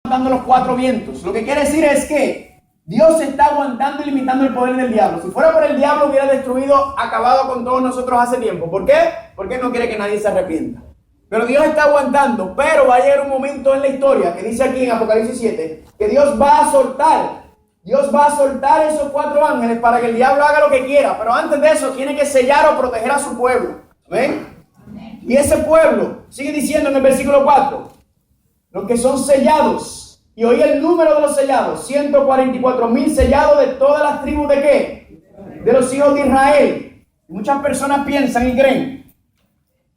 aguantando los cuatro vientos. Lo que quiere decir es que Dios está aguantando y limitando el poder del diablo. Si fuera por el diablo, hubiera destruido, acabado con todos nosotros hace tiempo. ¿Por qué? Porque no quiere que nadie se arrepienta. Pero Dios está aguantando, pero va a llegar un momento en la historia, que dice aquí en Apocalipsis 7, que Dios va a soltar esos cuatro ángeles para que el diablo haga lo que quiera. Pero antes de eso, tiene que sellar o proteger a su pueblo. ¿Ven? Y ese pueblo, sigue diciendo en el versículo 4, los que son sellados, y oí el número de los sellados, 144,000 sellados de todas las tribus de ¿qué? De los hijos de Israel. Y muchas personas piensan y creen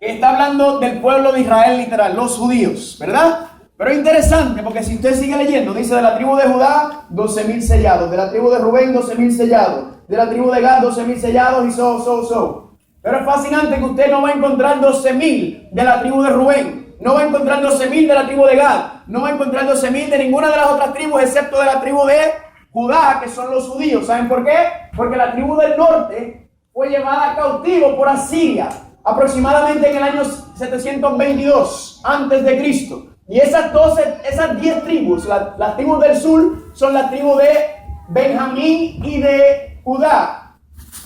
que está hablando del pueblo de Israel literal, los judíos, ¿verdad? Pero es interesante porque si usted sigue leyendo, dice de la tribu de Judá, 12,000 sellados, de la tribu de Rubén, 12,000 sellados, de la tribu de Gad, 12,000 sellados y so. Pero es fascinante que usted no va a encontrar 12,000 de la tribu de Rubén, no va a encontrar 12,000 de la tribu de Gad, no va a encontrar 12,000 de ninguna de las otras tribus excepto de la tribu de Judá, que son los judíos. ¿Saben por qué? Porque la tribu del norte fue llevada cautivo por Asiria aproximadamente en el año 722 antes de Cristo. Y esas 10 tribus, las tribus del sur, son la tribu de Benjamín y de Judá.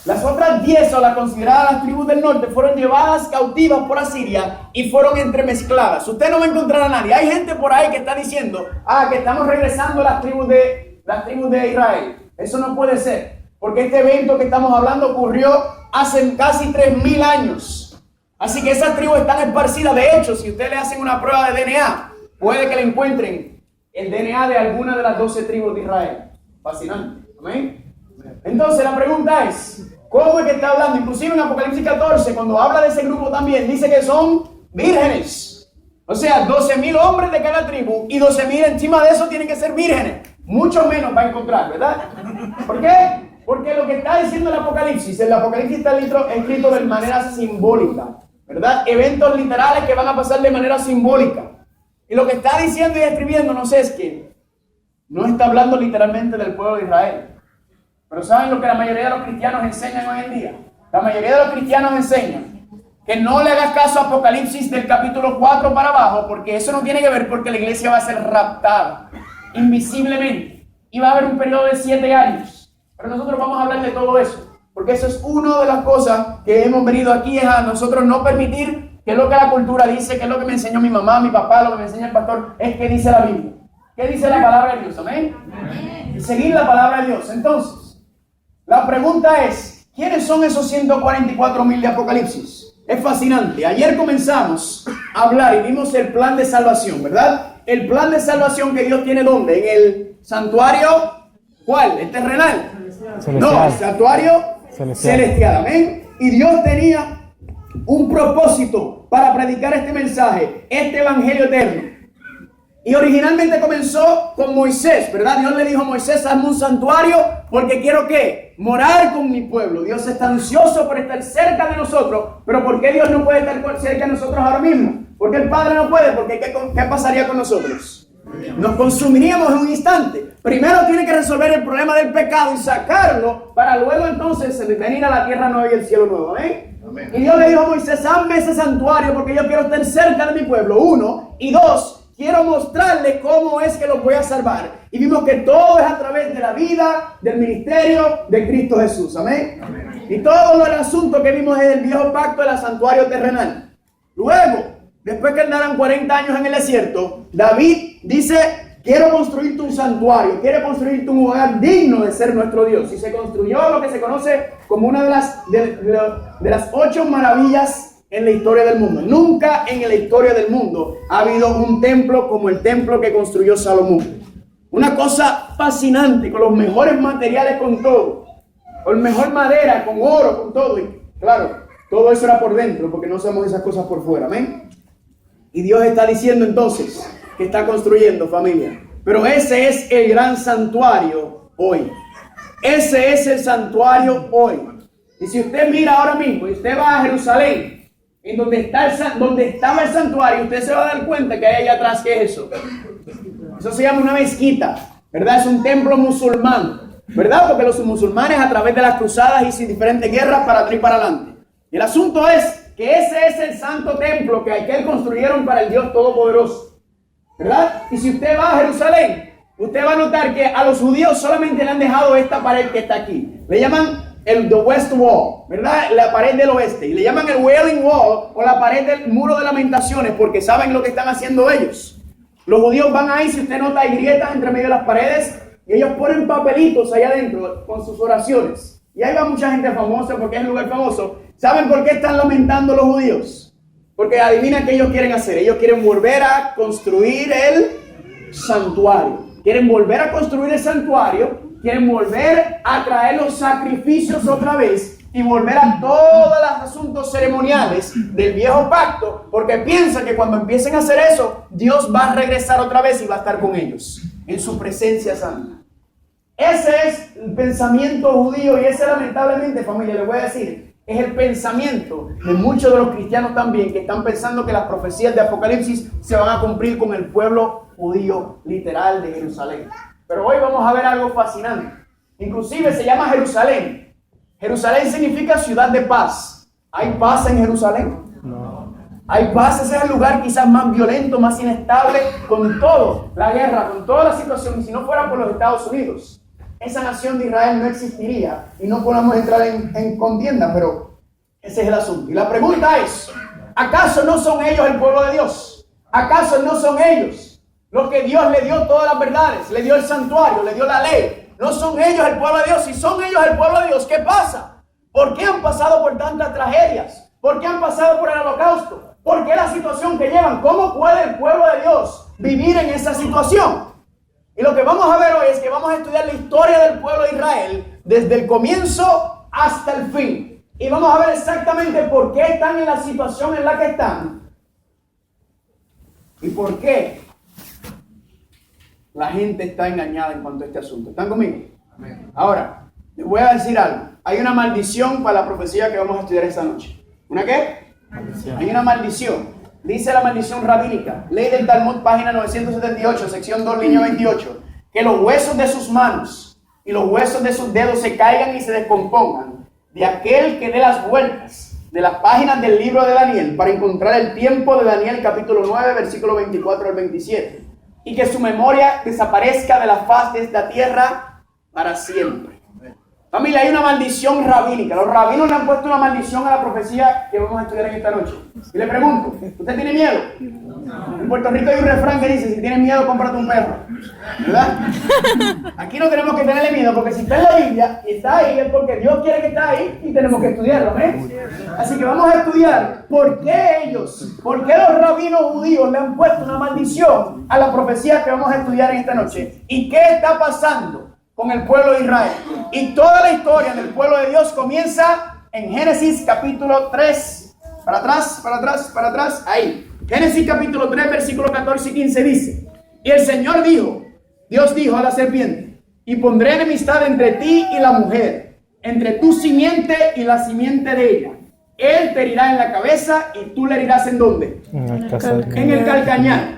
Las otras 10, o las consideradas las tribus del norte, fueron llevadas cautivas por Asiria y fueron entremezcladas. Usted no va a encontrar a nadie. Hay gente por ahí que está diciendo, que estamos regresando a las tribus de Israel. Eso no puede ser, porque este evento que estamos hablando ocurrió hace casi 3,000 años. Así que esas tribus están esparcidas. De hecho, si usted le hacen una prueba de DNA, puede que le encuentren el DNA de alguna de las 12 tribus de Israel. Fascinante. ¿Amén? Entonces la pregunta es, ¿cómo es que está hablando? Inclusive en Apocalipsis 14, cuando habla de ese grupo también, dice que son vírgenes. O sea, 12,000 hombres de cada tribu y 12,000 encima de eso tienen que ser vírgenes. Mucho menos va a encontrar, ¿verdad? ¿Por qué? Porque lo que está diciendo el Apocalipsis está escrito de manera simbólica, ¿verdad? Eventos literales que van a pasar de manera simbólica. Y lo que está diciendo y escribiendo, no sé, es que no está hablando literalmente del pueblo de Israel. Pero ¿saben lo que la mayoría de los cristianos enseñan hoy en día? La mayoría de los cristianos enseñan que no le hagas caso a Apocalipsis del capítulo 4 para abajo, porque eso no tiene que ver, porque la iglesia va a ser raptada invisiblemente y va a haber un periodo de 7 años. Pero nosotros vamos a hablar de todo eso, porque eso es una de las cosas que hemos venido aquí, es a nosotros no permitir que lo que la cultura dice, que es lo que me enseñó mi mamá, mi papá, lo que me enseña el pastor, es que dice la Biblia. ¿Qué dice la palabra de Dios? ¿Amén? Y seguir la palabra de Dios. Entonces, la pregunta es, ¿quiénes son esos 144,000 de Apocalipsis? Es fascinante. Ayer comenzamos a hablar y vimos el plan de salvación, ¿verdad? El plan de salvación que Dios tiene, ¿dónde? En el santuario, ¿cuál? ¿El terrenal? Celestial. No, el santuario celestial. Amén. Y Dios tenía un propósito para predicar este mensaje, este evangelio eterno. Y originalmente comenzó con Moisés, ¿verdad? Dios le dijo a Moisés, hazme un santuario porque quiero ¿qué? Morar con mi pueblo. Dios está ansioso por estar cerca de nosotros. Pero ¿por qué Dios no puede estar cerca de nosotros ahora mismo? ¿Por qué el Padre no puede? Porque ¿qué pasaría con nosotros? Nos consumiríamos en un instante. Primero tiene que resolver el problema del pecado y sacarlo para luego entonces venir a la tierra nueva y el cielo nuevo. ¿Eh? Amén. Y Dios le dijo a Moisés, hazme ese santuario porque yo quiero estar cerca de mi pueblo. 1. Y 2. Quiero mostrarle cómo es que los voy a salvar. Y vimos que todo es a través de la vida, del ministerio de Cristo Jesús. Amén. Amén. Y todo el asunto que vimos es el viejo pacto del santuario terrenal. Luego, después que andaran 40 años en el desierto, David dice, quiero construirte un santuario, quiero construirte un hogar digno de ser nuestro Dios. Y se construyó lo que se conoce como una de las 8 maravillas en la historia del mundo. Nunca en la historia del mundo ha habido un templo como el templo que construyó Salomón. Una cosa fascinante, con los mejores materiales, con todo, con mejor madera, con oro, con todo. Y claro, todo eso era por dentro, porque no hacemos esas cosas por fuera. Amén. Y Dios está diciendo entonces que está construyendo, familia. Pero ese es el gran santuario hoy. Ese es el santuario hoy. Y si usted mira ahora mismo y usted va a Jerusalén, en donde estaba el santuario, usted se va a dar cuenta que hay allá atrás, ¿qué es eso? Eso se llama una mezquita, ¿verdad? Es un templo musulmán, ¿verdad? Porque los musulmanes a través de las cruzadas hicieron diferentes guerras para atrás y para adelante. Y el asunto es que ese es el santo templo que aquel construyeron para el Dios Todopoderoso. ¿verdad? Y si usted va a Jerusalén, usted va a notar que a los judíos solamente le han dejado esta pared que está aquí. Le llaman the West Wall, ¿verdad? La pared del oeste. Y le llaman el Wailing Wall o la pared del muro de lamentaciones porque saben lo que están haciendo ellos. Los judíos van ahí, si usted nota, hay grietas entre medio de las paredes y ellos ponen papelitos allá adentro con sus oraciones. Y ahí va mucha gente famosa porque es un lugar famoso. ¿Saben por qué están lamentando los judíos? Porque adivina qué ellos quieren hacer. Ellos quieren volver a construir el santuario. Quieren volver a construir el santuario. Quieren volver a traer los sacrificios otra vez. Y volver a todos los asuntos ceremoniales del viejo pacto. Porque piensan que cuando empiecen a hacer eso, Dios va a regresar otra vez y va a estar con ellos. En su presencia santa. Ese es el pensamiento judío. Y ese lamentablemente, familia, les voy a decir, es el pensamiento de muchos de los cristianos también que están pensando que las profecías de Apocalipsis se van a cumplir con el pueblo judío literal de Jerusalén. Pero hoy vamos a ver algo fascinante. Inclusive se llama Jerusalén. Jerusalén significa ciudad de paz. ¿Hay paz en Jerusalén? No. Hay paz, ese es el lugar quizás más violento, más inestable, con todo, la guerra, con toda la situación. Y si no fuera por los Estados Unidos, esa nación de Israel no existiría y no podemos entrar en contienda, pero ese es el asunto. Y la pregunta es, ¿acaso no son ellos el pueblo de Dios? ¿Acaso no son ellos los que Dios le dio todas las verdades? Le dio el santuario, le dio la ley. ¿No son ellos el pueblo de Dios? Si son ellos el pueblo de Dios, ¿qué pasa? ¿Por qué han pasado por tantas tragedias? ¿Por qué han pasado por el holocausto? ¿Por qué la situación que llevan? ¿Cómo puede el pueblo de Dios vivir en esa situación? Y lo que vamos a ver hoy es que vamos a estudiar la historia del pueblo de Israel desde el comienzo hasta el fin. Y vamos a ver exactamente por qué están en la situación en la que están. Y por qué la gente está engañada en cuanto a este asunto. ¿Están conmigo? Amén. Ahora, les voy a decir algo. Hay una maldición para la profecía que vamos a estudiar esta noche. ¿Una qué? Maldición. Hay una maldición. Dice la maldición rabínica, ley del Talmud, página 978, sección 2, línea 28, que los huesos de sus manos y los huesos de sus dedos se caigan y se descompongan de aquel que dé las vueltas de las páginas del libro de Daniel para encontrar el tiempo de Daniel capítulo 9, versículo 24 al 27, y que su memoria desaparezca de la faz de esta tierra para siempre. Familia, hay una maldición rabínica. Los rabinos le han puesto una maldición a la profecía que vamos a estudiar en esta noche. Y le pregunto, ¿usted tiene miedo? En Puerto Rico hay un refrán que dice, si tienes miedo, cómprate un perro. ¿Verdad? Aquí no tenemos que tenerle miedo, porque si está en la Biblia y está ahí, es porque Dios quiere que esté ahí y tenemos que estudiarlo. Así que vamos a estudiar por qué los rabinos judíos le han puesto una maldición a la profecía que vamos a estudiar en esta noche. ¿Y qué está pasando con el pueblo de Israel? Y toda la historia del pueblo de Dios comienza en Génesis capítulo 3. Para atrás, ahí. Génesis capítulo 3, versículo 14 y 15 dice: y el Señor dijo, Dios dijo a la serpiente, y pondré enemistad entre ti y la mujer, entre tu simiente y la simiente de ella. Él te herirá en la cabeza y tú le herirás ¿en dónde? En el calcañar.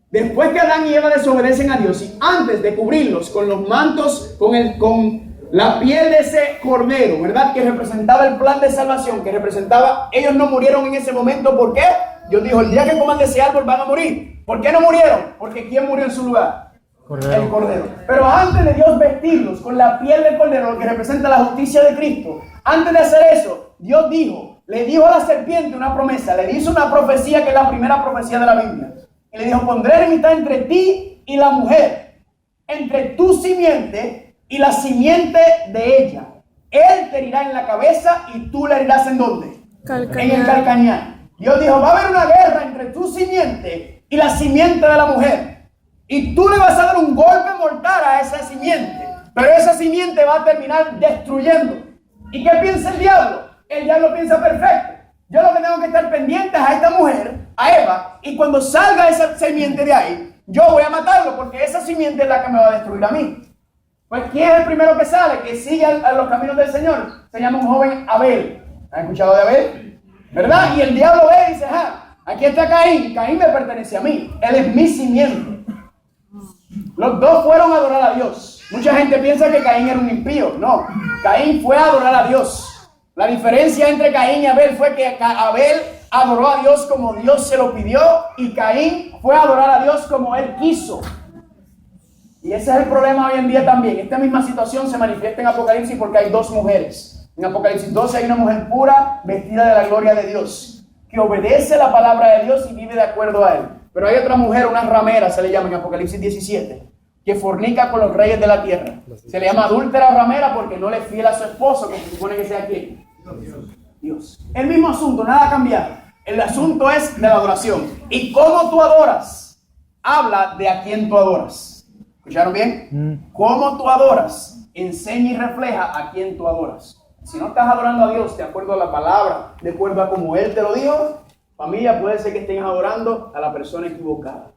Después que Adán y Eva desobedecen a Dios y antes de cubrirlos con los mantos, con la piel de ese cordero, ¿verdad? Que representaba el plan de salvación, que representaba, ellos no murieron en ese momento. ¿Por qué? Dios dijo, el día que coman de ese árbol van a morir. ¿Por qué no murieron? Porque ¿quién murió en su lugar? Cordero. El cordero. Pero antes de Dios vestirlos con la piel del cordero, lo que representa la justicia de Cristo, antes de hacer eso, Dios le dijo a la serpiente una promesa, le hizo una profecía que es la primera profecía de la Biblia. Y le dijo, pondré enemistad entre ti y la mujer, entre tu simiente y la simiente de ella. Él te herirá en la cabeza y tú le herirás ¿en dónde? Calcañar. En el calcañar. Dios dijo, va a haber una guerra entre tu simiente y la simiente de la mujer. Y tú le vas a dar un golpe mortal a esa simiente. Pero esa simiente va a terminar destruyendo. ¿Y qué piensa el diablo? El diablo piensa perfecto. Yo lo que tengo que estar pendiente a esta mujer, a Eva, y cuando salga esa simiente de ahí, yo voy a matarlo, porque esa simiente es la que me va a destruir a mí. Pues ¿quién es el primero que sale, que sigue a los caminos del Señor? Se llama un joven Abel. ¿Han escuchado de Abel? ¿Verdad? Y el diablo ve y dice, aquí está Caín. Caín me pertenece a mí. Él es mi simiente. Los dos fueron a adorar a Dios. Mucha gente piensa que Caín era un impío. No, Caín fue a adorar a Dios. La diferencia entre Caín y Abel fue que Abel adoró a Dios como Dios se lo pidió y Caín fue a adorar a Dios como él quiso. Y ese es el problema hoy en día también. Esta misma situación se manifiesta en Apocalipsis porque hay dos mujeres. En Apocalipsis 12 hay una mujer pura vestida de la gloria de Dios, que obedece la palabra de Dios y vive de acuerdo a él. Pero hay otra mujer, una ramera se le llama en Apocalipsis 17, que fornica con los reyes de la tierra. Se le llama adúltera ramera porque no le es fiel a su esposo, que se supone que sea ¿quién? Dios. El mismo asunto, nada ha cambiado. El asunto es de la adoración. ¿Y cómo tú adoras? Habla de a quién tú adoras. ¿Escucharon bien? Cómo tú adoras enseña y refleja a quién tú adoras. Si no estás adorando a Dios de acuerdo a la palabra, de acuerdo a como Él te lo dijo, familia, puede ser que estén adorando a la persona equivocada.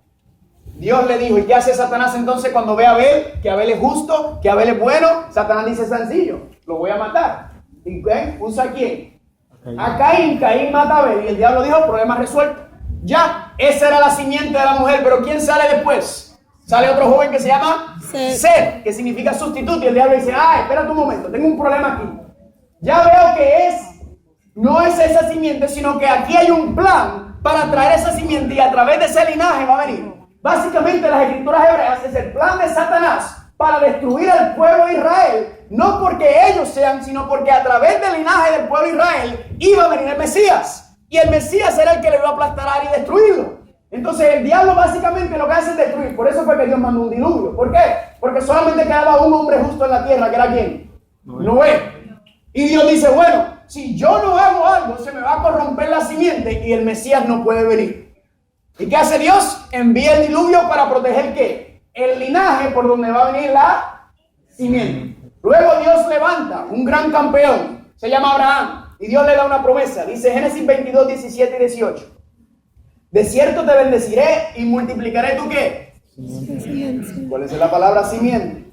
Dios le dijo, ¿y qué hace Satanás entonces cuando ve a Abel? Que Abel es justo, que Abel es bueno. Satanás dice sencillo, lo voy a matar. ¿Y qué? ¿Usa a quién? A Caín. Caín mata a Abel y el diablo dijo, problema resuelto. Ya, esa era la simiente de la mujer, pero ¿quién sale después? Sale otro joven que se llama Set, que significa sustituto. Y el diablo dice, espérate un momento, tengo un problema aquí. Ya veo que no es esa simiente, sino que aquí hay un plan para traer esa simiente y a través de ese linaje va a venir. Básicamente las escrituras hebreas es el plan de Satanás para destruir al pueblo de Israel, no porque ellos sean, sino porque a través del linaje del pueblo de Israel iba a venir el Mesías. Y el Mesías era el que le iba a aplastar y destruirlo. Entonces el diablo básicamente lo que hace es destruir. Por eso fue que Dios mandó un diluvio. ¿Por qué? Porque solamente quedaba un hombre justo en la tierra, que era ¿quién? Noé. Y Dios dice, bueno, si yo no hago algo, se me va a corromper la simiente y el Mesías no puede venir. ¿Y qué hace Dios? Envía el diluvio para proteger ¿qué? El linaje por donde va a venir la simiente. Luego Dios levanta un gran campeón, se llama Abraham, y Dios le da una promesa. Dice Génesis 22, 17 y 18. De cierto te bendeciré y multiplicaré tu ¿qué? Simiente. ¿Cuál es la palabra simiente?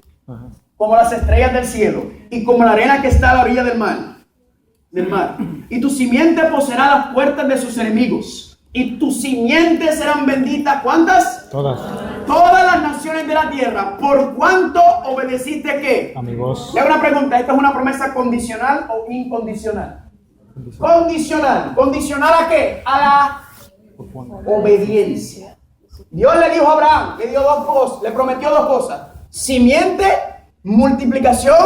Como las estrellas del cielo y como la arena que está a la orilla del mar. Y tu simiente poseerá las puertas de sus enemigos. Y tus simientes serán benditas. ¿Cuántas? Todas. Todas las naciones de la tierra. ¿Por cuánto obedeciste qué? A mi voz. Le hago una pregunta. ¿Esta es una promesa condicional o incondicional? Condicional. ¿Condicional a qué? A la obediencia. Dios le dijo a Abraham, le prometió dos cosas: simiente, multiplicación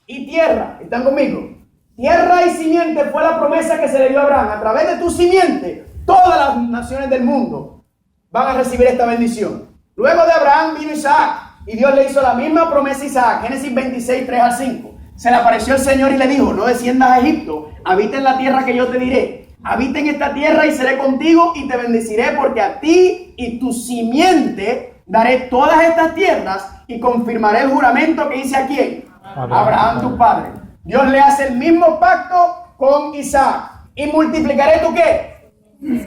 y tierra. ¿Están conmigo? Tierra y simiente fue la promesa que se le dio a Abraham. A través de tu simiente, todas las naciones del mundo van a recibir esta bendición. Luego de Abraham vino Isaac y Dios le hizo la misma promesa a Isaac. Génesis 26, 3 al 5. Se le apareció el Señor y le dijo, no desciendas a Egipto, habita en la tierra que yo te diré. Habita en esta tierra y seré contigo y te bendeciré, porque a ti y tu simiente daré todas estas tierras y confirmaré el juramento que hice a quién. Abraham tu padre. Dios le hace el mismo pacto con Isaac. Y multiplicaré tu ¿qué?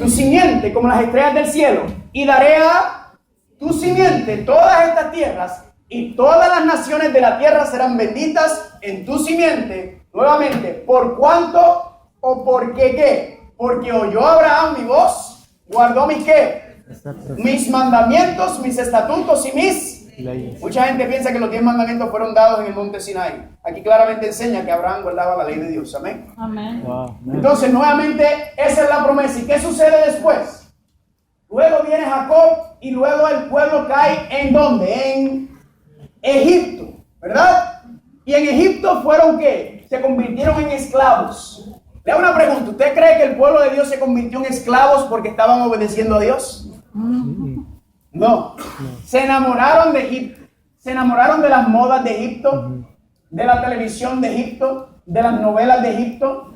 Tu simiente como las estrellas del cielo. Y daré a tu simiente todas estas tierras y todas las naciones de la tierra serán benditas en tu simiente. Nuevamente, ¿por cuánto o por qué? Porque oyó Abraham mi voz, guardó mis ¿qué? Mis mandamientos, mis estatutos y mis leyes. Mucha gente piensa que los 10 mandamientos fueron dados en el monte Sinai. Aquí claramente enseña que Abraham guardaba la ley de Dios. Amén. Amén. Wow. Entonces, nuevamente, esa es la promesa. ¿Y qué sucede después? Luego viene Jacob y luego el pueblo cae ¿en dónde? En Egipto, ¿verdad? Y en Egipto fueron ¿qué? Se convirtieron en esclavos. Le hago una pregunta. ¿Usted cree que el pueblo de Dios se convirtió en esclavos porque estaban obedeciendo a Dios? No. Se enamoraron de Egipto. Se enamoraron de las modas de Egipto, de la televisión de Egipto, de las novelas de Egipto.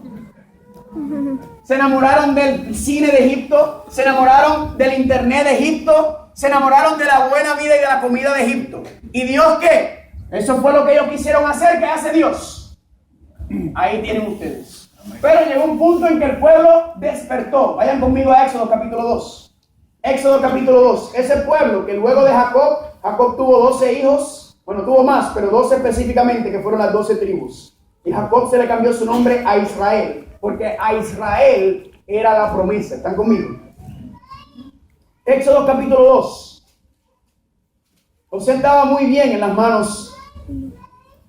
Se enamoraron del cine de Egipto. Se enamoraron del internet de Egipto. Se enamoraron de la buena vida y de la comida de Egipto. ¿Y Dios qué? Eso fue lo que ellos quisieron hacer. ¿Qué hace Dios? Ahí tienen ustedes. Pero llegó un punto en que el pueblo despertó. Vayan conmigo a Éxodo capítulo 2. Éxodo capítulo 2. Ese pueblo que luego de Jacob tuvo 12 hijos. Bueno, tuvo más, pero 12 específicamente, que fueron las 12 tribus. Y Jacob se le cambió su nombre a Israel, porque a Israel era la promesa. ¿Están conmigo? Éxodo capítulo 2. José andaba muy bien en las manos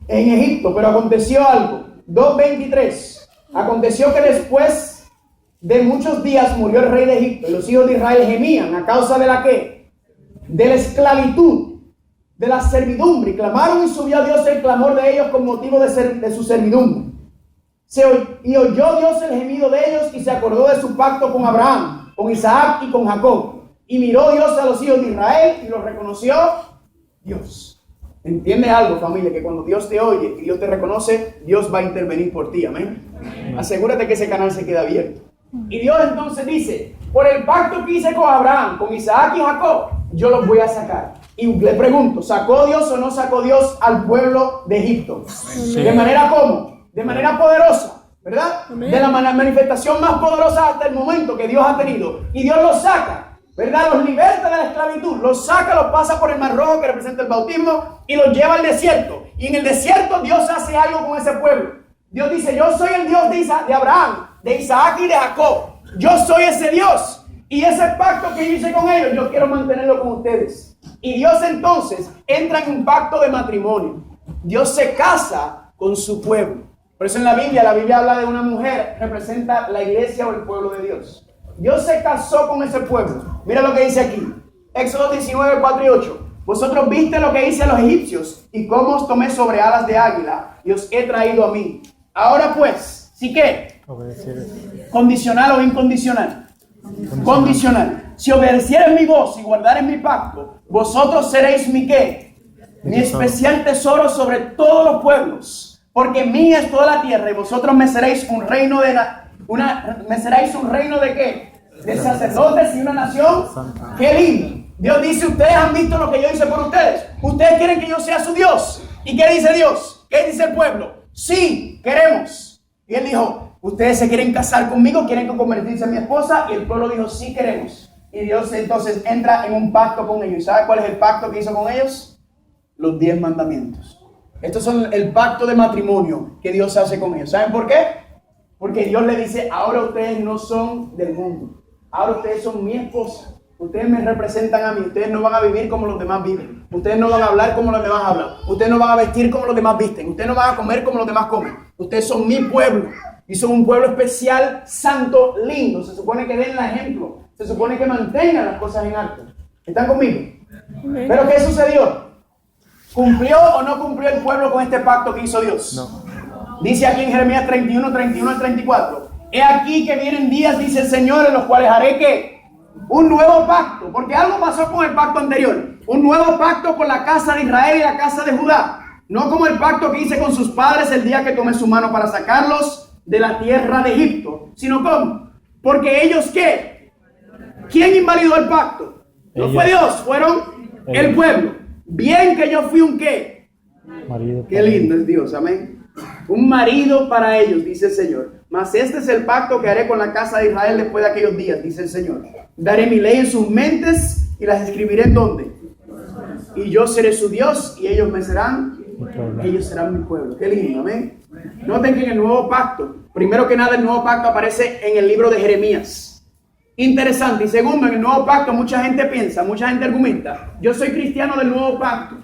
en Egipto, pero aconteció algo. 2:23. Aconteció que después de muchos días murió el rey de Egipto y los hijos de Israel gemían a causa de la ¿qué? De la esclavitud, de la servidumbre. Y clamaron y subió a Dios el clamor de ellos con motivo de su servidumbre. Y oyó Dios el gemido de ellos y se acordó de su pacto con Abraham, con Isaac y con Jacob. Y miró Dios a los hijos de Israel y los reconoció Dios. ¿Entiendes algo, familia? Que cuando Dios te oye y Dios te reconoce, Dios va a intervenir por ti. Amén. Asegúrate que ese canal se quede abierto. Y Dios entonces dice: por el pacto que hice con Abraham, con Isaac y Jacob, yo los voy a sacar. Y le pregunto, ¿sacó Dios o no sacó Dios al pueblo de Egipto? Sí. ¿De manera cómo? De manera poderosa, ¿verdad? Amén. De la manifestación más poderosa hasta el momento que Dios ha tenido. Y Dios los saca, ¿verdad? Los liberta de la esclavitud, los saca, los pasa por el Mar Rojo, que representa el bautismo, y los lleva al desierto. Y en el desierto Dios hace algo con ese pueblo. Dios dice: yo soy el Dios de Abraham, de Isaac y de Jacob. Yo soy ese Dios. Y ese pacto que yo hice con ellos, yo quiero mantenerlo con ustedes. Y Dios entonces entra en un pacto de matrimonio. Dios se casa con su pueblo. Por eso en la Biblia habla de una mujer, representa la iglesia o el pueblo de Dios. Dios se casó con ese pueblo. Mira lo que dice aquí. Éxodo 19, 4 y 8. Vosotros viste lo que hice a los egipcios y cómo os tomé sobre alas de águila y os he traído a mí. Ahora pues, ¿sí qué? ¿Condicional o incondicional? Condicional. Si obedecieres mi voz y guardares mi pacto, vosotros seréis mi ¿qué? Mi especial tesoro sobre todos los pueblos. Porque mía es toda la tierra y vosotros me seréis un reino de ¿qué? De sacerdotes y una nación. ¡Qué lindo! Dios dice: ustedes han visto lo que yo hice por ustedes. Ustedes quieren que yo sea su Dios. ¿Y qué dice Dios? ¿Qué dice el pueblo? Sí, queremos. Y él dijo: ustedes se quieren casar conmigo, quieren convertirse en mi esposa. Y el pueblo dijo: sí, queremos. Y Dios entonces entra en un pacto con ellos. ¿Sabe cuál es el pacto que hizo con ellos? Los 10 mandamientos. Estos son el pacto de matrimonio que Dios hace con ellos. ¿Saben por qué? Porque Dios le dice: ahora ustedes no son del mundo. Ahora ustedes son mi esposa. Ustedes me representan a mí. Ustedes no van a vivir como los demás viven. Ustedes no van a hablar como los demás hablan. Ustedes no van a vestir como los demás visten. Ustedes no van a comer como los demás comen. Ustedes son mi pueblo. Y son un pueblo especial, santo, lindo. Se supone que den el ejemplo. Se supone que mantengan las cosas en alto. ¿Están conmigo? ¿Pero qué sucedió? ¿Cumplió o no cumplió el pueblo con este pacto que hizo Dios? No. Dice aquí en Jeremías 31, 31 al 34. He aquí que vienen días, dice el Señor, en los cuales haré ¿qué? Un nuevo pacto. Porque algo pasó con el pacto anterior. Un nuevo pacto con la casa de Israel y la casa de Judá. No como el pacto que hice con sus padres el día que tomé su mano para sacarlos de la tierra de Egipto. Sino ¿cómo? Porque ellos ¿qué? ¿Quién invalidó el pacto? No fue Dios, fueron el pueblo. Bien que yo fui un ¿qué? Marido. Qué lindo es Dios, amén. Un marido para ellos, dice el Señor. Mas este es el pacto que haré con la casa de Israel después de aquellos días, dice el Señor. Daré mi ley en sus mentes y las escribiré ¿en dónde? Y yo seré su Dios y ellos me serán, ellos serán mi pueblo. Qué lindo, amén. Noten que en el nuevo pacto, primero que nada el nuevo pacto aparece en el libro de Jeremías. Interesante. Y segundo, en el nuevo pacto mucha gente piensa, mucha gente argumenta: yo soy cristiano del nuevo pacto,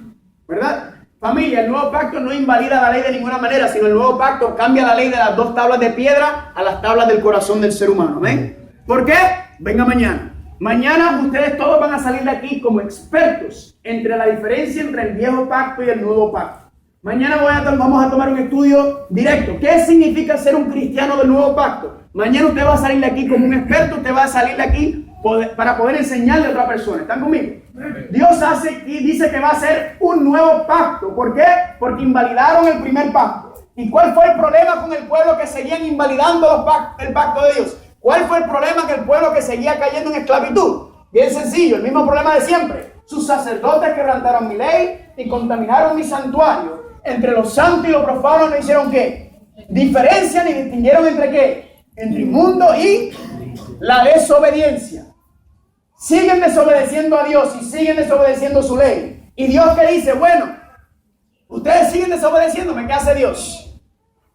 ¿verdad? Familia, el nuevo pacto no invalida la ley de ninguna manera, sino el nuevo pacto cambia la ley de las 2 tablas de piedra a las tablas del corazón del ser humano. ¿Ven? ¿Por qué? Venga mañana. Mañana ustedes todos van a salir de aquí como expertos entre la diferencia entre el viejo pacto y el nuevo pacto. Mañana vamos a tomar un estudio directo. ¿Qué significa ser un cristiano del nuevo pacto? Mañana usted va a salir de aquí como un experto. Usted va a salir de aquí para poder enseñarle a otra persona. ¿Están conmigo? Dios hace y dice que va a hacer un nuevo pacto. ¿Por qué? Porque invalidaron el primer pacto. ¿Y cuál fue el problema con el pueblo que seguían invalidando el pacto de Dios? ¿Cuál fue el problema con el pueblo que seguía cayendo en esclavitud? Bien sencillo, el mismo problema de siempre. Sus sacerdotes quebrantaron mi ley y contaminaron mi santuario. Entre lo santo y lo profano no hicieron ¿qué? Diferencia ni distinguieron entre ¿qué? Entre inmundo y la desobediencia. Siguen desobedeciendo a Dios y siguen desobedeciendo su ley. Y Dios ¿qué dice? Bueno, ustedes siguen desobedeciéndome. ¿Qué hace Dios?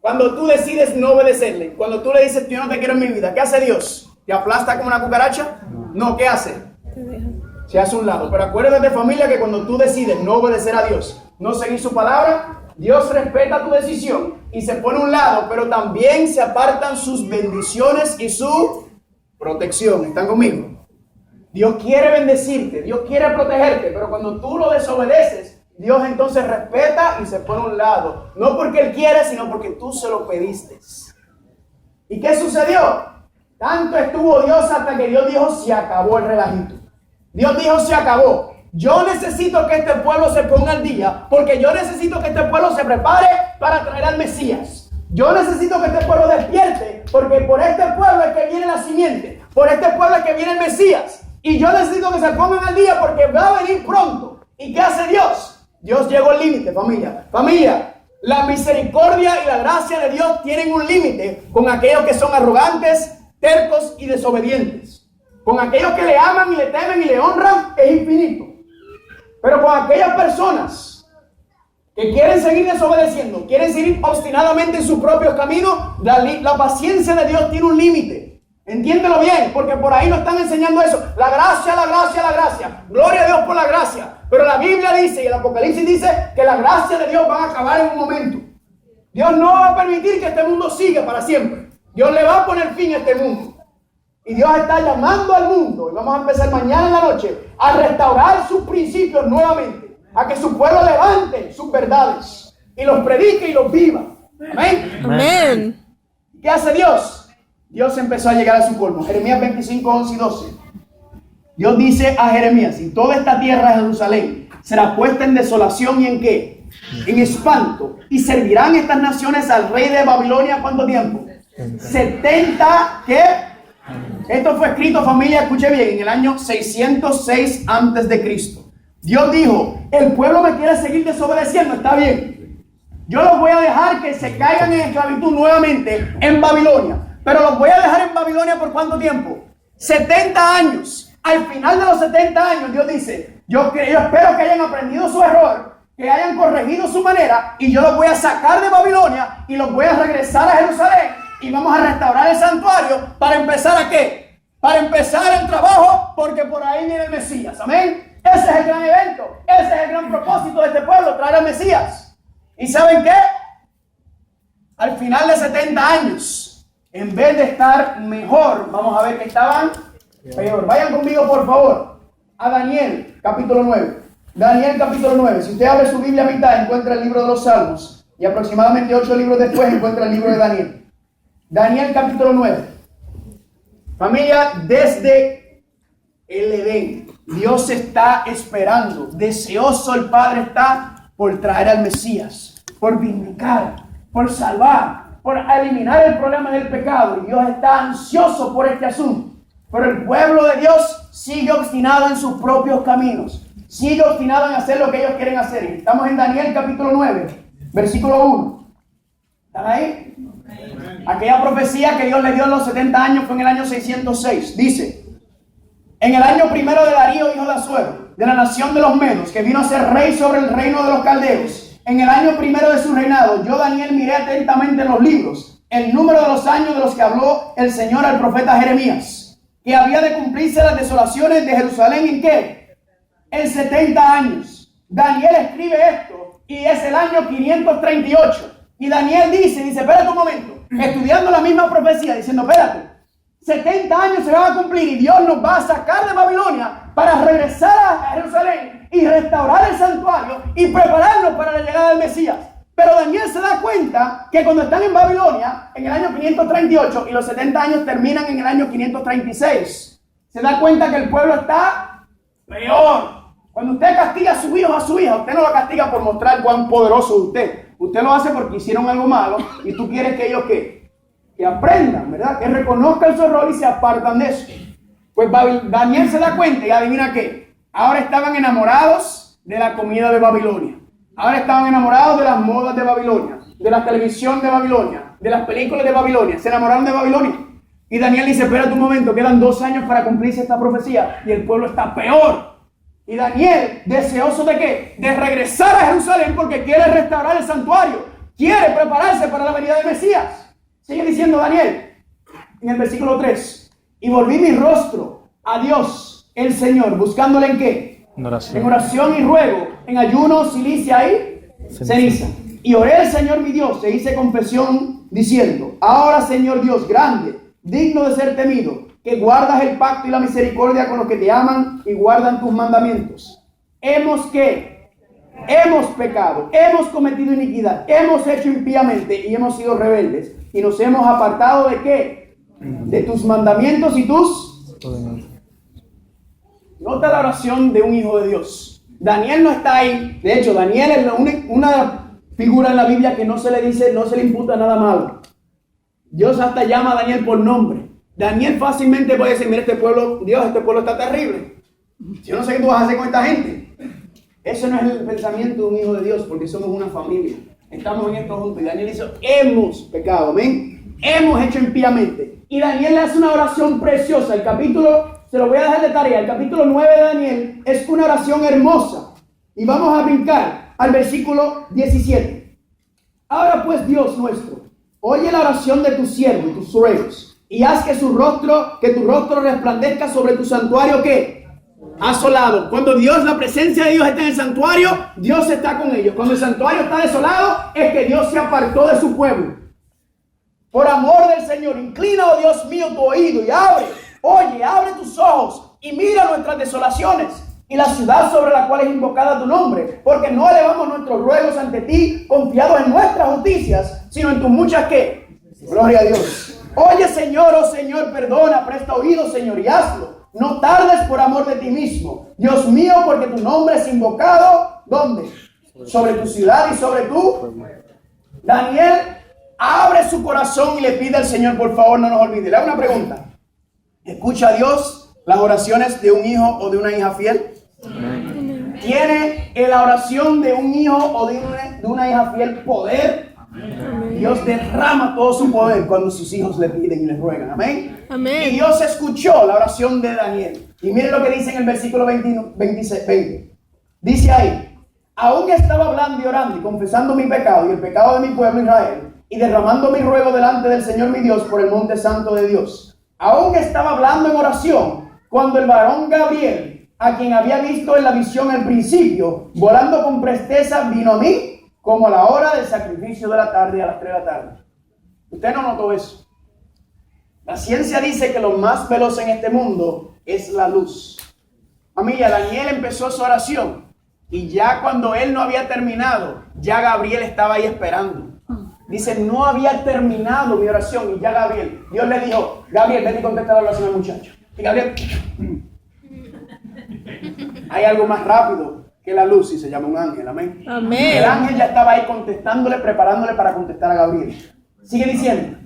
Cuando tú decides no obedecerle, cuando tú le dices yo no te quiero en mi vida, ¿qué hace Dios? ¿Te aplasta como una cucaracha? No, ¿qué hace? Se hace a un lado. Pero acuérdate, familia, que cuando tú decides no obedecer a Dios, no seguir su palabra, Dios respeta tu decisión y se pone a un lado, pero también se apartan sus bendiciones y su Protección. ¿Están conmigo? Dios quiere bendecirte, Dios quiere protegerte, pero cuando tú lo desobedeces, Dios entonces respeta y se pone a un lado. No porque Él quiere, sino porque tú se lo pediste. ¿Y qué sucedió? Tanto estuvo Dios hasta que Dios dijo, se acabó el relajito. Dios dijo, se acabó. Yo necesito que este pueblo se ponga al día, porque yo necesito que este pueblo se prepare para traer al Mesías. Yo necesito que este pueblo despierte, porque por este pueblo es que viene la simiente, por este pueblo es que viene el Mesías. Y yo necesito que se pongan al día porque va a venir pronto. ¿Y qué hace Dios? Dios llegó al límite, familia. Familia, la misericordia y la gracia de Dios tienen un límite con aquellos que son arrogantes, tercos y desobedientes. Con aquellos que le aman y le temen y le honran es infinito. Pero con aquellas personas que quieren seguir desobedeciendo, quieren seguir obstinadamente en sus propios caminos, la paciencia de Dios tiene un límite. Entiéndelo bien, porque por ahí nos están enseñando eso. La gracia, la gracia, la gracia. Gloria a Dios por la gracia. Pero la Biblia dice y el Apocalipsis dice que la gracia de Dios va a acabar en un momento. Dios no va a permitir que este mundo siga para siempre. Dios le va a poner fin a este mundo. Y Dios está llamando al mundo, y vamos a empezar mañana en la noche, a restaurar sus principios nuevamente, a que su pueblo levante sus verdades y los predique y los viva. Amén. Amén. ¿Qué hace Dios? Dios empezó a llegar a su colmo. Jeremías 25, 11 y 12. Dios dice a Jeremías, y toda esta tierra de Jerusalén será puesta en desolación y en ¿qué? En espanto. Y servirán estas naciones al rey de Babilonia, ¿cuánto tiempo? 70, ¿qué? Esto fue escrito, familia, escuche bien, en el año 606 antes de Cristo. Dios dijo, el pueblo me quiere seguir desobedeciendo, está bien. Yo los voy a dejar que se caigan en esclavitud nuevamente en Babilonia. Pero los voy a dejar en Babilonia ¿por cuánto tiempo? 70 años. Al final de los 70 años, Dios dice, yo espero que hayan aprendido su error, que hayan corregido su manera, y yo los voy a sacar de Babilonia y los voy a regresar a Jerusalén. Y vamos a restaurar el santuario para empezar ¿a qué? Para empezar el trabajo, porque por ahí viene el Mesías. Amén. Ese es el gran evento. Ese es el gran propósito de este pueblo, traer al Mesías. ¿Y saben qué? Al final de 70 años, en vez de estar mejor, vamos a ver que estaban peor. Vayan conmigo, por favor, a Daniel, capítulo 9. Daniel, capítulo 9. Si usted abre su Biblia a mitad, encuentra el libro de los Salmos. Y aproximadamente 8 libros después, encuentra el libro de Daniel. Daniel capítulo 9. Familia, desde el Edén, Dios está esperando, deseoso el Padre está por traer al Mesías, por vindicar, por salvar, por eliminar el problema del pecado. Y Dios está ansioso por este asunto. Pero el pueblo de Dios sigue obstinado en sus propios caminos, sigue obstinado en hacer lo que ellos quieren hacer. Estamos en Daniel capítulo 9, versículo 1. ¿Están ahí? Aquella profecía que Dios le dio en los 70 años fue en el año 606. Dice, en el año primero de Darío, hijo de Asuero, de la nación de los Medos, que vino a ser rey sobre el reino de los caldeos, en el año primero de su reinado, yo Daniel miré atentamente en los libros el número de los años de los que habló el Señor al profeta Jeremías, que había de cumplirse las desolaciones de Jerusalén ¿en qué? En 70 años. Daniel escribe esto y es el año 538. Y Daniel dice, espérate un momento, estudiando la misma profecía, diciendo, espérate, 70 años se van a cumplir y Dios nos va a sacar de Babilonia para regresar a Jerusalén y restaurar el santuario y prepararnos para la llegada del Mesías. Pero Daniel se da cuenta que cuando están en Babilonia, en el año 538, y los 70 años terminan en el año 536, se da cuenta que el pueblo está peor. Cuando usted castiga a su hijo o a su hija, usted no lo castiga por mostrar cuán poderoso es usted. Usted lo hace porque hicieron algo malo y tú quieres que ellos que aprendan, ¿verdad? Que reconozcan su error y se apartan de eso. Pues Daniel se da cuenta y adivina qué. Ahora estaban enamorados de la comida de Babilonia. Ahora estaban enamorados de las modas de Babilonia, de la televisión de Babilonia, de las películas de Babilonia. Se enamoraron de Babilonia. Y Daniel dice, espérate un momento, quedan 2 años para cumplirse esta profecía y el pueblo está peor. Y Daniel, deseoso de ¿qué? De regresar a Jerusalén porque quiere restaurar el santuario. Quiere prepararse para la venida del Mesías. Sigue diciendo Daniel en el versículo 3. Y volví mi rostro a Dios, el Señor, buscándole ¿en qué? En oración y ruego, en ayuno, cilicia y ceniza. Y oré al Señor mi Dios e hice confesión diciendo, ahora Señor Dios grande, digno de ser temido, que guardas el pacto y la misericordia con los que te aman y guardan tus mandamientos. Hemos pecado, hemos cometido iniquidad, hemos hecho impíamente y hemos sido rebeldes y nos hemos apartado ¿de qué? De tus mandamientos y tus... Nota la oración de un hijo de Dios. Daniel no está ahí. De hecho, Daniel es una figura en la Biblia que no se le dice, no se le imputa nada malo. Dios hasta llama a Daniel por nombre. Daniel fácilmente puede decir, mira este pueblo, Dios, este pueblo está terrible. Yo no sé qué tú vas a hacer con esta gente. Eso no es el pensamiento de un hijo de Dios, porque somos una familia. Estamos en esto juntos. Y Daniel hizo, hemos pecado, amén. Hemos hecho impíamente. Y Daniel le hace una oración preciosa. El capítulo, se lo voy a dejar de tarea, el capítulo 9 de Daniel es una oración hermosa. Y vamos a brincar al versículo 17. Ahora pues, Dios nuestro, oye la oración de tu siervo y tus ruegos, y haz que tu rostro resplandezca sobre tu santuario, ¿qué? Asolado. Cuando la presencia de Dios está en el santuario, Dios está con ellos. Cuando el santuario está desolado, es que Dios se apartó de su pueblo. Por amor del Señor, inclina, oh Dios mío, tu oído y abre tus ojos y mira nuestras desolaciones y la ciudad sobre la cual es invocada tu nombre, porque no elevamos nuestros ruegos ante ti confiados en nuestras justicias, sino en tus muchas ¿qué? Gloria a Dios. Oye, Señor, oh Señor, perdona, presta oído, Señor, y hazlo. No tardes por amor de ti mismo, Dios mío, porque tu nombre es invocado, ¿dónde? Sobre tu ciudad y sobre tu... Daniel abre su corazón y le pide al Señor, por favor, no nos olvide. Le hago una pregunta. ¿Escucha a Dios las oraciones de un hijo o de una hija fiel? ¿Tiene en la oración de un hijo o de una hija fiel poder? Dios derrama todo su poder cuando sus hijos le piden y le ruegan. Amén. Amén. Y Dios escuchó la oración de Daniel. Y miren lo que dice en el versículo 20. Dice ahí, aún estaba hablando y orando y confesando mi pecado y el pecado de mi pueblo Israel, y derramando mi ruego delante del Señor mi Dios por el monte santo de Dios. Aún estaba hablando en oración cuando el varón Gabriel, a quien había visto en la visión al principio, volando con presteza, vino a mí como a la hora del sacrificio de la tarde, a las 3 de la tarde. Usted no notó eso. La ciencia dice que lo más veloz en este mundo es la luz. Familia, Daniel empezó su oración y ya cuando él no había terminado, ya Gabriel estaba ahí esperando. Dice, no había terminado mi oración y ya Gabriel, Dios le dijo, Gabriel, ven y contesta la oración al muchacho. Y Gabriel, hay algo más rápido que la luz y se llama un ángel, amén. Amén. El ángel ya estaba ahí contestándole, preparándole para contestar a Gabriel. Sigue diciendo.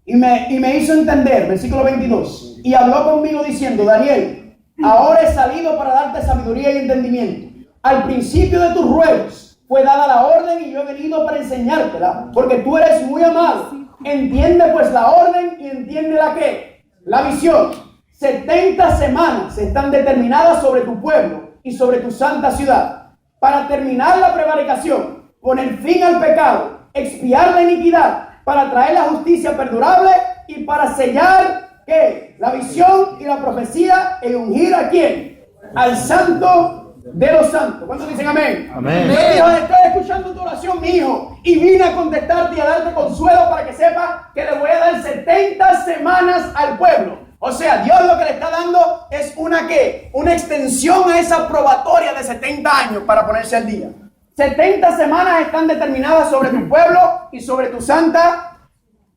Y me hizo entender, versículo 22, y habló conmigo diciendo, Daniel, ahora he salido para darte sabiduría y entendimiento. Al principio de tus ruegos fue dada la orden y yo he venido para enseñártela, porque tú eres muy amado. Entiende pues la orden y entiende la ¿qué? La visión. 70 semanas están determinadas sobre tu pueblo y sobre tu santa ciudad, para terminar la prevaricación, poner fin al pecado, expiar la iniquidad, para traer la justicia perdurable y para sellar ¿qué? La visión y la profecía y ungir a ¿quién? Al santo de los santos. ¿Cuántos dicen amén? Amén. Dios dijo, estoy escuchando tu oración, mi hijo, y vine a contestarte y a darte consuelo para que sepas que le voy a dar 70 semanas al pueblo. O sea, Dios lo que le está dando es una ¿qué? Una extensión a esa probatoria de 70 años para ponerse al día. 70 semanas están determinadas sobre tu pueblo y sobre tu santa.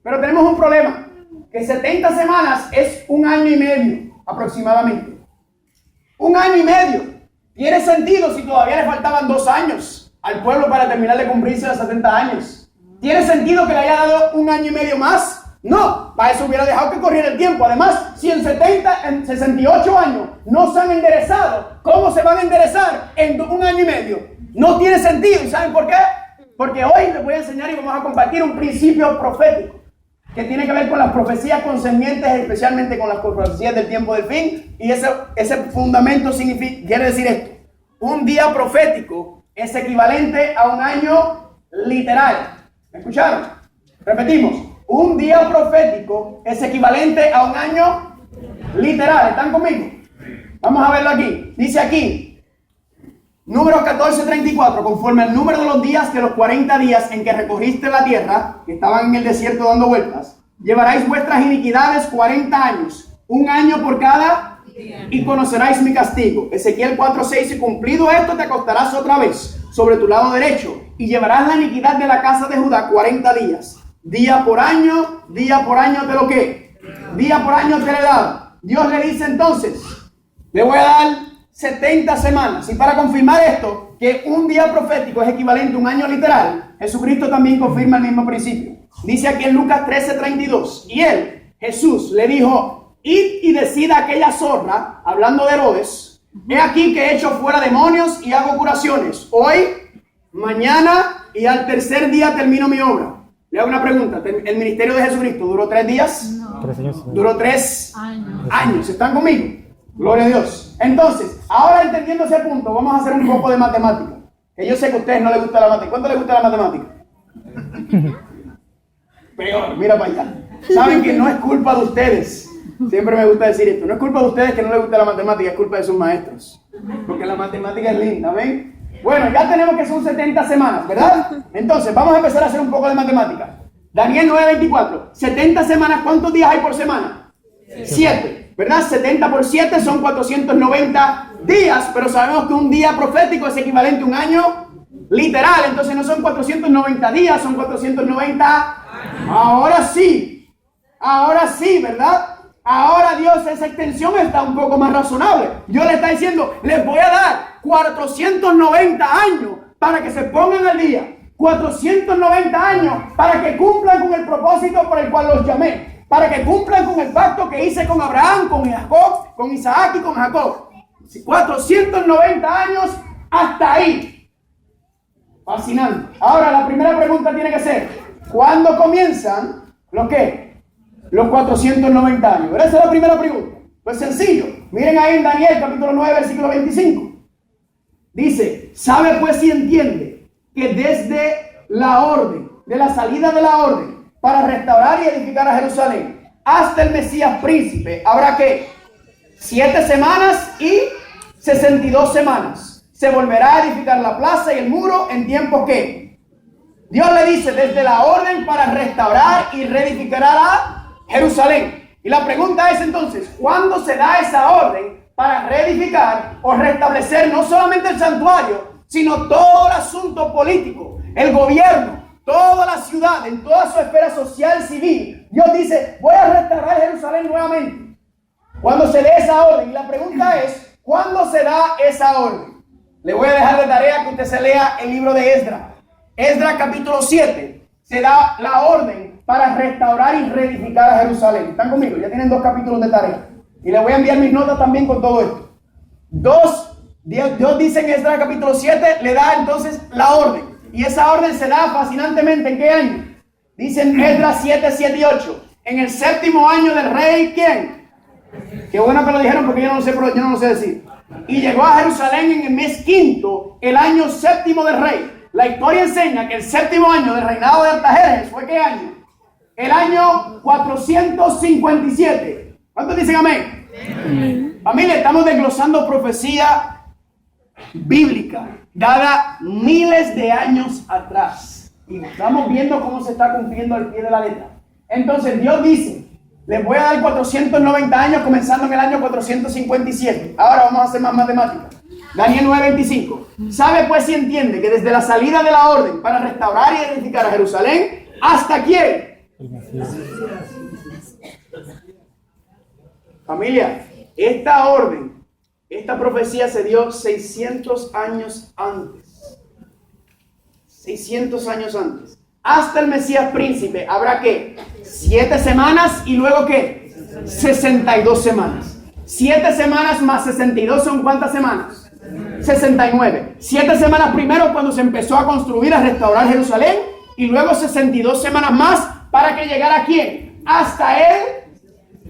Pero tenemos un problema, que 70 semanas es 1 año y medio aproximadamente. 1 año y medio. Tiene sentido si todavía le faltaban 2 años al pueblo para terminar de cumplirse los 70 años. ¿Tiene sentido que le haya dado 1 año y medio más? No, para eso hubiera dejado que corriera el tiempo. Además, si en 68 años no se han enderezado, ¿cómo se van a enderezar en 1 año y medio? No tiene sentido. ¿Y saben por qué? Porque hoy les voy a enseñar y vamos a compartir un principio profético que tiene que ver con las profecías concernientes, especialmente con las profecías del tiempo del fin. Y ese fundamento quiere decir esto. Un día profético es equivalente a 1 año literal. ¿Me escucharon? Repetimos. Un día profético es equivalente a 1 año literal. ¿Están conmigo? Vamos a verlo aquí. Dice aquí, Números 14:34, conforme al número de los días de los 40 días en que recorriste la tierra, que estaban en el desierto dando vueltas, llevaréis vuestras iniquidades 40 años, un año por cada, y conoceráis mi castigo. Ezequiel 4:6, y cumplido esto te acostarás otra vez sobre tu lado derecho, y llevarás la iniquidad de la casa de Judá 40 días. Día por año te lo que, día por año te le he dado. Dios le dice entonces, le voy a dar 70 semanas. Y para confirmar esto, que un día profético es equivalente a un año literal, Jesucristo también confirma el mismo principio. Dice aquí en Lucas 13:32, y él, Jesús, le dijo, id y decida a aquella zorra, hablando de Herodes, he aquí que he hecho fuera demonios y hago curaciones. Hoy, mañana y al tercer día termino mi obra. Le hago una pregunta. ¿El ministerio de Jesucristo duró 3 días? No. 3 años. Duró 3 años. ¿Están conmigo? Gloria a Dios. Entonces, ahora entendiendo ese punto, vamos a hacer un poco de matemática. Que yo sé que a ustedes no les gusta la matemática. ¿Cuánto les gusta la matemática? Peor, mira para allá. Saben que no es culpa de ustedes. Siempre me gusta decir esto. No es culpa de ustedes que no les gusta la matemática, es culpa de sus maestros. Porque la matemática es linda, ¿ven? Bueno, ya tenemos que son 70 semanas, ¿verdad? Entonces, vamos a empezar a hacer un poco de matemática. Daniel 9:24. 70 semanas, ¿cuántos días hay por semana? 7, ¿verdad? 70 por 7 son 490 días, pero sabemos que un día profético es equivalente a un año literal. Entonces no son 490 días, son 490. Ahora sí, ¿verdad? Ahora Dios, esa extensión está un poco más razonable. Dios le está diciendo, les voy a dar 490 años para que se pongan al día. 490 años para que cumplan con el propósito por el cual los llamé. Para que cumplan con el pacto que hice con Abraham, con Jacob, con Isaac y con Jacob. 490 años hasta ahí. Fascinante. Ahora la primera pregunta tiene que ser, ¿cuándo comienzan los qué? Los 490 años. ¿Verdad? Esa es la primera pregunta. Pues sencillo. Miren ahí en Daniel capítulo 9, versículo 25. Dice, ¿sabe pues si entiende que desde la orden, de la salida de la orden, para restaurar y edificar a Jerusalén, hasta el Mesías príncipe, habrá que 7 semanas y 62 semanas? Se volverá a edificar la plaza y el muro en tiempos que Dios le dice desde la orden para restaurar y reedificar a Jerusalén. Y la pregunta es entonces, ¿cuándo se da esa orden para reedificar o restablecer no solamente el santuario, sino todo el asunto político, el gobierno, toda la ciudad, en toda su esfera social, civil? Dios dice, voy a restaurar Jerusalén nuevamente. ¿Cuándo se dé esa orden? Y la pregunta es, ¿cuándo se da esa orden? Le voy a dejar de tarea que usted se lea el libro de Esdras. Esdras capítulo 7, se da la orden para restaurar y reedificar a Jerusalén. ¿Están conmigo? Ya tienen 2 capítulos de tarea. Y les voy a enviar mis notas también con todo esto. Dios dice en Esdras capítulo 7, le da entonces la orden. Y esa orden se da fascinantemente, ¿en qué año? Dice en Esdras 7, 7 y 8. En el 7º año del rey, ¿quién? Qué bueno que lo dijeron porque yo no lo sé decir. Y llegó a Jerusalén en el mes 5º, el año 7º del rey. La historia enseña que el 7º año del reinado de Artajerjes fue ¿qué año? El año 457. ¿Cuántos dicen amén? Amén. Familia, estamos desglosando profecía bíblica dada miles de años atrás. Y estamos viendo cómo se está cumpliendo al pie de la letra. Entonces Dios dice, les voy a dar 490 años comenzando en el año 457. Ahora vamos a hacer más matemáticas. Daniel 9:25. ¿Sabe pues si entiende que desde la salida de la orden para restaurar y edificar a Jerusalén, hasta quién? Familia, esta orden, esta profecía se dio 600 años antes. 600 años antes. Hasta el Mesías príncipe habrá ¿qué? 7 semanas y luego ¿qué? 62 semanas. 7 semanas más 62 son ¿cuántas semanas? 69. 7 semanas primero cuando se empezó a construir, a restaurar Jerusalén, y luego 62 semanas más para que llegara ¿quién? Hasta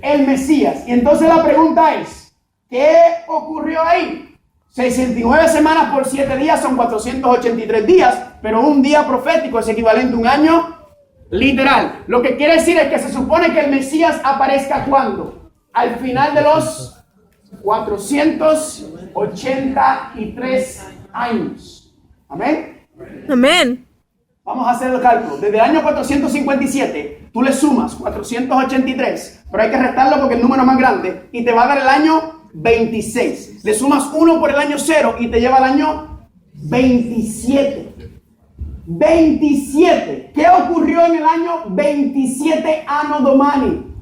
el Mesías. Y entonces la pregunta es, ¿qué ocurrió ahí? 69 semanas por 7 días son 483 días, pero un día profético es equivalente a un año literal. Lo que quiere decir es que se supone que el Mesías aparezca ¿cuándo? Al final de los 483 años. Amén. Amén. Vamos a hacer el cálculo. Desde el año 457, tú le sumas 483, pero hay que restarlo porque el número es más grande, y te va a dar el año 26. Le sumas 1 por el año 0 y te lleva al año 27. 27. ¿Qué ocurrió en el año 27 Anno Domini?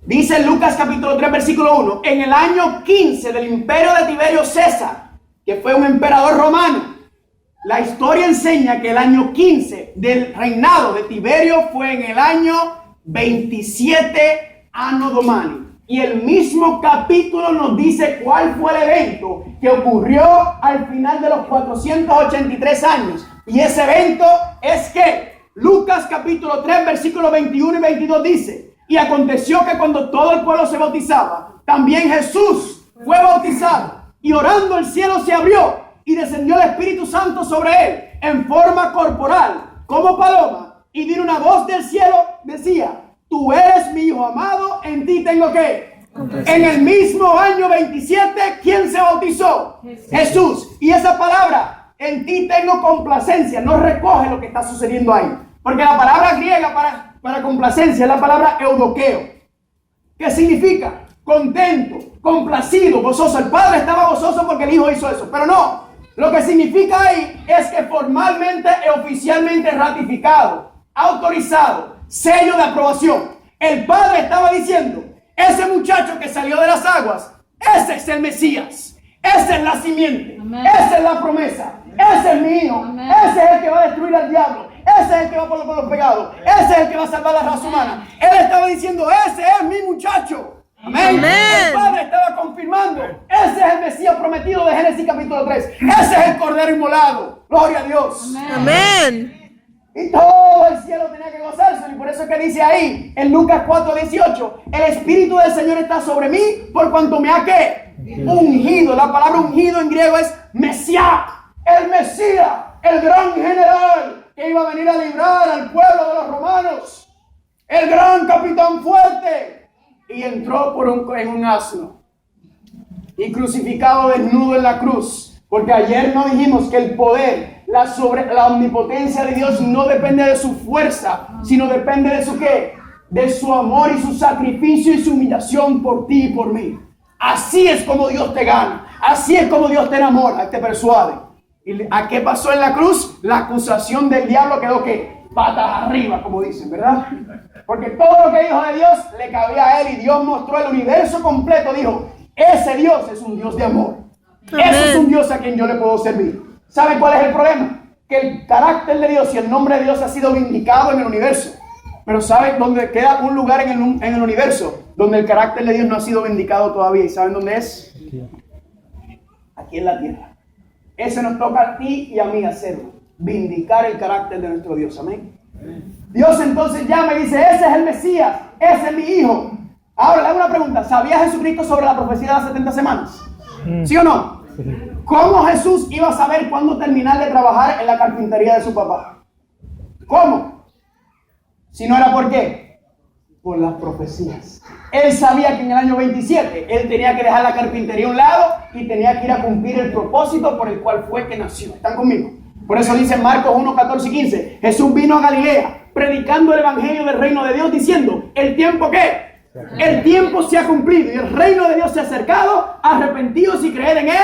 Dice Lucas capítulo 3 versículo 1. En el año 15 del imperio de Tiberio César, que fue un emperador romano, la historia enseña que el año 15 del reinado de Tiberio fue en el año 27 Anno Domini. Y el mismo capítulo nos dice cuál fue el evento que ocurrió al final de los 483 años. Y ese evento es que Lucas capítulo 3 versículos 21 y 22 dice: y aconteció que cuando todo el pueblo se bautizaba, también Jesús fue bautizado. Y orando el cielo se abrió y descendió el Espíritu Santo sobre él en forma corporal, como paloma. Y vino una voz del cielo, decía: tú eres mi hijo amado, en ti tengo que. En el mismo año 27, ¿quién se bautizó? Jesús. Y esa palabra, en ti tengo complacencia, no recoge lo que está sucediendo ahí. Porque la palabra griega para complacencia es la palabra eudoqueo, que significa contento, complacido, gozoso. El Padre estaba gozoso porque el Hijo hizo eso, pero no. Lo que significa ahí es que formalmente y oficialmente ratificado, autorizado, sello de aprobación. El Padre estaba diciendo: ese muchacho que salió de las aguas, ese es el Mesías, esa es la simiente, amén, esa es la promesa, ese es mi hijo, amén, ese es el que va a destruir al diablo, ese es el que va por los pecados, ese es el que va a salvar la raza humana. Él estaba diciendo: ese es mi muchacho. Amén. Amén. El Padre estaba confirmando: ese es el Mesías prometido de Génesis capítulo 3. Ese es el Cordero inmolado. Gloria a Dios. Amén. Amén. Y todo el cielo tenía que gozarse. Y por eso es que dice ahí en Lucas 4:18: el Espíritu del Señor está sobre mí por cuanto me ha ¿qué? Ungido. La palabra ungido en griego es Mesías. El Mesías, el gran general que iba a venir a librar al pueblo de los romanos. El gran capitán fuerte. Y entró en un asno y crucificado desnudo en la cruz. Porque ayer no dijimos que el poder, la omnipotencia de Dios no depende de su fuerza, sino depende de su ¿qué? De su amor y su sacrificio y su humillación por ti y por mí. Así es como Dios te gana. Así es como Dios te enamora, te persuade. ¿Y a qué pasó en la cruz? La acusación del diablo quedó ¿qué? Patas arriba, como dicen, ¿verdad? Porque todo lo que dijo de Dios le cabía a él, y Dios mostró el universo completo. Dijo: ese Dios es un Dios de amor. Amén. Ese es un Dios a quien yo le puedo servir. ¿Saben cuál es el problema? Que el carácter de Dios y el nombre de Dios ha sido vindicado en el universo. Pero ¿saben dónde queda un lugar en el universo donde el carácter de Dios no ha sido vindicado todavía? ¿Y saben dónde es? Aquí en la tierra. Ese nos toca a ti y a mí hacerlo. Vindicar el carácter de nuestro Dios. Amén. Dios entonces llama y dice: ese es el Mesías, ese es mi hijo. Ahora le hago una pregunta: ¿sabía Jesucristo sobre la profecía de las 70 semanas? ¿Sí o no? ¿Cómo Jesús iba a saber cuándo terminar de trabajar en la carpintería de su papá? ¿Cómo? Si no era por qué, por las profecías. Él sabía que en el año 27 él tenía que dejar la carpintería a un lado y tenía que ir a cumplir el propósito por el cual fue que nació. ¿Están conmigo? Por eso dice Marcos 1, 14 y 15: Jesús vino a Galilea predicando el evangelio del reino de Dios, diciendo: ¿el tiempo qué? El tiempo se ha cumplido y el reino de Dios se ha acercado. Arrepentidos y creed en él.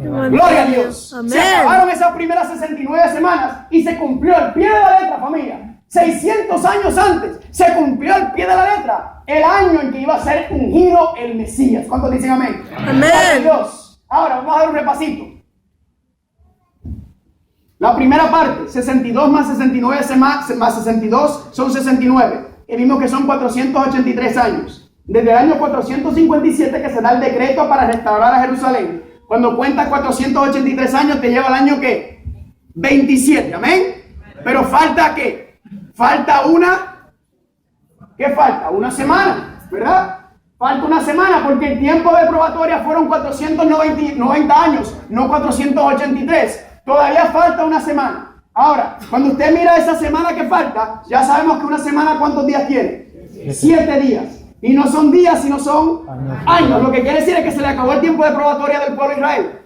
Amén. Gloria a Dios. Amén. Se acabaron esas primeras 69 semanas y se cumplió al pie de la letra, familia. 600 años antes se cumplió al pie de la letra el año en que iba a ser ungido el Mesías. ¿Cuántos dicen amén? Amén. Gloria a Dios. Ahora vamos a dar un repasito. La primera parte, 62 más 69 más 62 son 69. Y vimos que son 483 años. Desde el año 457 que se da el decreto para restaurar a Jerusalén. Cuando cuentas 483 años te lleva al año ¿qué? 27, amén. Pero falta ¿qué? Falta ¿qué falta? Una semana, ¿verdad? Falta una semana porque el tiempo de probatoria fueron 490 años, no 483. Todavía falta una semana. Ahora, cuando usted mira esa semana que falta, ya sabemos que una semana ¿cuántos días tiene? 7 días. Y no son días, sino son años. Lo que quiere decir es que se le acabó el tiempo de probatoria del pueblo de Israel.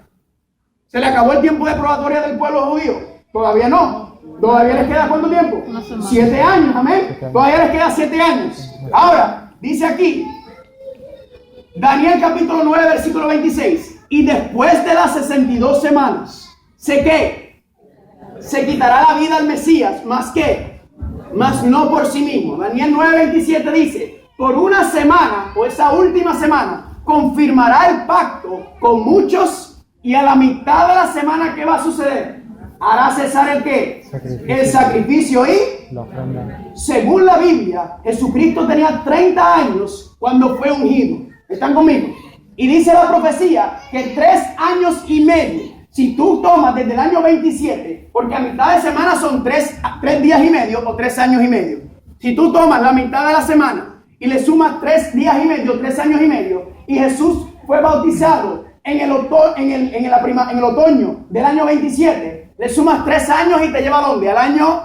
¿Se le acabó el tiempo de probatoria del pueblo judío? Todavía no. ¿Todavía les queda cuánto tiempo? 7 años, amén. Todavía les queda 7 años. Ahora, dice aquí, Daniel capítulo 9, versículo 26. Y después de las 62 semanas, ¿sé qué? Se quitará la vida al Mesías, ¿más qué? Más no por sí mismo. Daniel 9, 27 dice, por una semana, o esa última semana, confirmará el pacto con muchos y a la mitad de la semana, ¿qué va a suceder? Hará cesar el qué? El sacrificio y la ofrenda. según la Biblia, Jesucristo tenía 30 años cuando fue ungido. ¿Están conmigo? Y dice la profecía que 3 años y medio, si tú tomas desde el año 27, porque a mitad de semana son 3 días y medio o 3 años y medio. Si tú tomas la mitad de la semana y le sumas 3 días y medio, 3 años y medio, y Jesús fue bautizado en el otoño del año 27, le sumas 3 años y te lleva ¿a dónde? Al año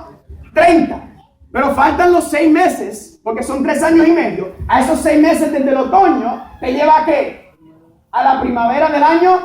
30. Pero faltan los 6 meses, porque son 3 años y medio. A esos 6 meses desde el otoño te lleva ¿a qué? A la primavera del año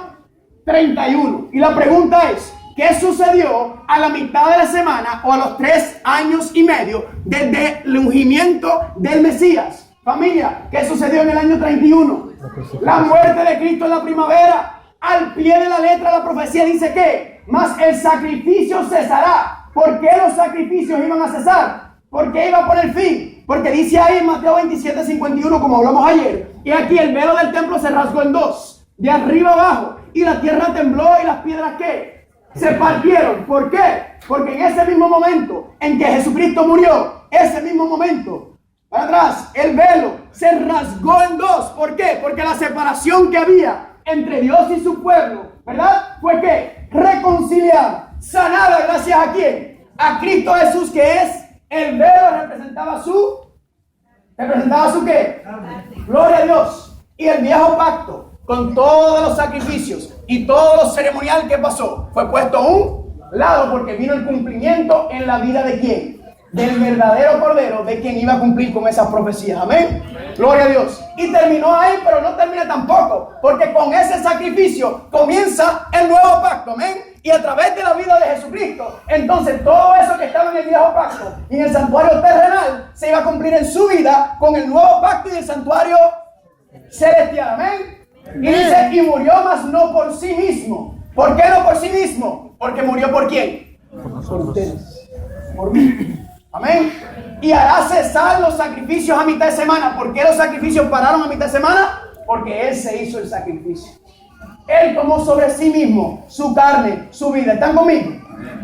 31. Y la pregunta es, ¿qué sucedió a la mitad de la semana o a los 3 años y medio desde el ungimiento del Mesías? Familia, ¿qué sucedió en el año 31? La muerte de Cristo en la primavera. Al pie de la letra la profecía dice que, mas el sacrificio cesará. ¿Por qué los sacrificios iban a cesar? ¿Por qué iba a poner fin? Porque dice ahí en Mateo 27, 51, como hablamos ayer, y aquí el velo del templo se rasgó en 2, de arriba abajo, y la tierra tembló y las piedras ¿qué? Se partieron. ¿Por qué? Porque en ese mismo momento en que Jesucristo murió, ese mismo momento, para atrás, el velo se rasgó en 2. ¿Por qué? Porque la separación que había entre Dios y su pueblo, ¿verdad? Fue que reconciliada, sanada, gracias a quién? A Cristo Jesús, que es el velo, representaba su ¿qué? Gloria a Dios. Y el viejo pacto, con todos los sacrificios y todo lo ceremonial que pasó, fue puesto a un lado porque vino el cumplimiento en la vida de quién? Del verdadero Cordero, de quien iba a cumplir con esas profecías. Amén. Gloria a Dios. Y terminó ahí, pero no termina tampoco, porque con ese sacrificio comienza el nuevo pacto. Amén. Y a través de la vida de Jesucristo, entonces todo eso que estaba en el viejo pacto y en el santuario terrenal se iba a cumplir en su vida con el nuevo pacto y el santuario celestial. Amén. Y dice, y murió, mas no por sí mismo. ¿Por qué no por sí mismo? Porque murió por quién. Por ustedes. Por mí. Amén. Y hará cesar los sacrificios a mitad de semana. ¿Por qué los sacrificios pararon a mitad de semana? Porque Él se hizo el sacrificio. Él tomó sobre sí mismo su carne, su vida. ¿Están conmigo?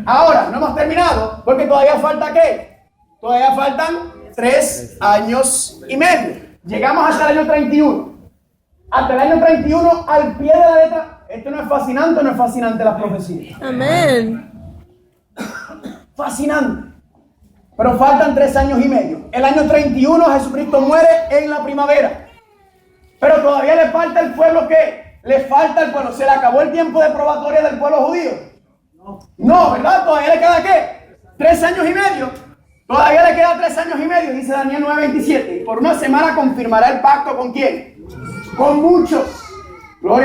Ahora, no hemos terminado, porque todavía falta ¿qué? Todavía faltan 3 años y medio. Llegamos hasta el año 31. Hasta el año 31, al pie de la letra. Esto no es fascinante, no es fascinante las profecías. Amén. Fascinante. Pero faltan 3 años y medio. El año 31 Jesucristo muere en la primavera. Pero todavía le falta el pueblo ¿qué? Le falta el pueblo. ¿Se le acabó el tiempo de probatoria del pueblo judío? No, ¿verdad? Todavía le queda ¿qué? 3 años y medio. Todavía le queda 3 años y medio, dice Daniel 9:27. Y por una semana confirmará el pacto ¿con quién? Con muchos. Gloria